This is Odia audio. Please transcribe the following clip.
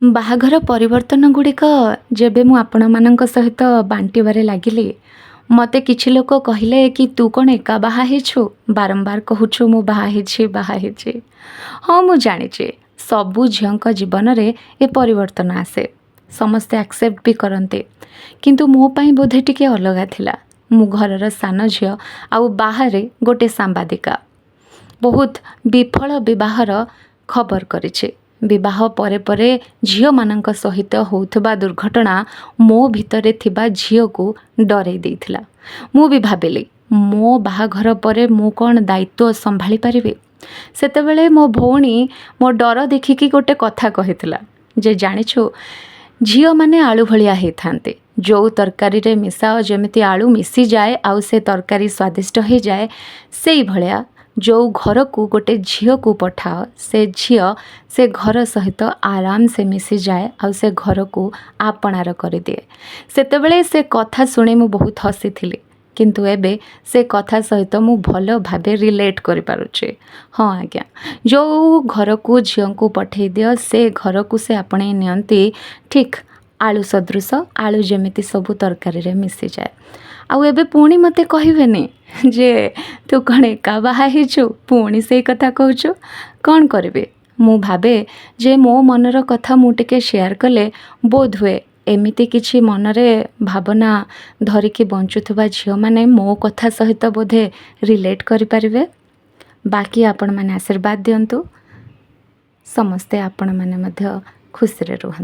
ବାହାଘର ପରିବର୍ତ୍ତନ ଗୁଡ଼ିକ ଯେବେ ମୁଁ ଆପଣମାନଙ୍କ ସହିତ ବାଣ୍ଟିବାରେ ଲାଗିଲି, ମୋତେ କିଛି ଲୋକ କହିଲେ କି ତୁ କ'ଣ ଏକା ବାହା ହେଇଛୁ? ବାରମ୍ବାର କହୁଛୁ ମୁଁ ବାହା ହେଇଛି ବାହା ହେଇଛି। ହଁ ମୁଁ ଜାଣିଛି, ସବୁ ଝିଅଙ୍କ ଜୀବନରେ ଏ ପରିବର୍ତ୍ତନ ଆସେ। ସମସ୍ତେ ଆକ୍ସେପ୍ଟ ବି କରନ୍ତି। କିନ୍ତୁ ମୋ ପାଇଁ ବୋଧେ ଟିକେ ଅଲଗା ଥିଲା। ମୁଁ ଘରର ସାନ ଝିଅ ଆଉ ବାହାରେ ଗୋଟେ ସାମ୍ବାଦିକା। ବହୁତ ବିଫଳ ବିବାହର ଖବର କରିଛି। ବିବାହ ପରେ ପରେ ଝିଅମାନଙ୍କ ସହିତ ହେଉଥିବା ଦୁର୍ଘଟଣା ମୋ ଭିତରେ ଥିବା ଝିଅକୁ ଡରେଇ ଦେଇଥିଲା। ମୁଁ ବି ଭାବିଲି ମୋ ବାହାଘର ପରେ ମୁଁ କ'ଣ ଦାୟିତ୍ୱ ସମ୍ଭାଳି ପାରିବି। ସେତେବେଳେ ମୋ ଭଉଣୀ ମୋ ଡର ଦେଖିକି ଗୋଟେ କଥା କହିଥିଲା ଯେ ଜାଣିଛୁ, ଝିଅମାନେ ଆଳୁ ଭଳିଆ ହେଇଥାନ୍ତି। ଯେଉଁ ତରକାରୀରେ ମିଶାଅ ଯେମିତି ଆଳୁ ମିଶିଯାଏ ଆଉ ସେ ତରକାରୀ ସ୍ୱାଦିଷ୍ଟ ହେଇଯାଏ, ସେଇଭଳିଆ ଯେଉଁ ଘରକୁ ଗୋଟେ ଝିଅକୁ ପଠାଅ, ସେ ଝିଅ ସେ ଘର ସହିତ ଆରାମସେ ମିଶିଯାଏ ଆଉ ସେ ଘରକୁ ଆପଣାର କରିଦିଏ। ସେତେବେଳେ ସେ କଥା ଶୁଣି ମୁଁ ବହୁତ ହସିଥିଲି। କିନ୍ତୁ ଏବେ ସେ କଥା ସହିତ ମୁଁ ଭଲ ଭାବେ ରିଲେଟ୍ କରିପାରୁଛି। ହଁ ଆଜ୍ଞା, ଯେଉଁ ଘରକୁ ଝିଅଙ୍କୁ ପଠାଇ ଦିଅ ସେ ଘରକୁ ସେ ଆପଣେଇ ନିଅନ୍ତି ଠିକ୍ ଆଳୁ ସଦୃଶ, ଆଳୁ ଯେମିତି ସବୁ ତରକାରୀରେ ମିଶିଯାଏ। ଆଉ ଏବେ ପୁଣି ମୋତେ କହିବେନି ଯେ ତୁ କ'ଣ ଏକା ବାହା ହେଇଛୁ, ପୁଣି ସେଇ କଥା କହୁଛୁ। କ'ଣ କରିବି? ମୁଁ ଭାବେ ଯେ ମୋ ମନର କଥା ମୁଁ ଟିକେ ସେୟାର କଲେ ବୋଧହୁଏ ଏମିତି କିଛି ମନରେ ଭାବନା ଧରିକି ବଞ୍ଚୁଥିବା ଝିଅମାନେ ମୋ କଥା ସହିତ ବୋଧେ ରିଲେଟ୍ କରିପାରିବେ। ବାକି ଆପଣମାନେ ଆଶୀର୍ବାଦ ଦିଅନ୍ତୁ। ସମସ୍ତେ ଆପଣମାନେ ମଧ୍ୟ ଖୁସିରେ ରୁହନ୍ତୁ।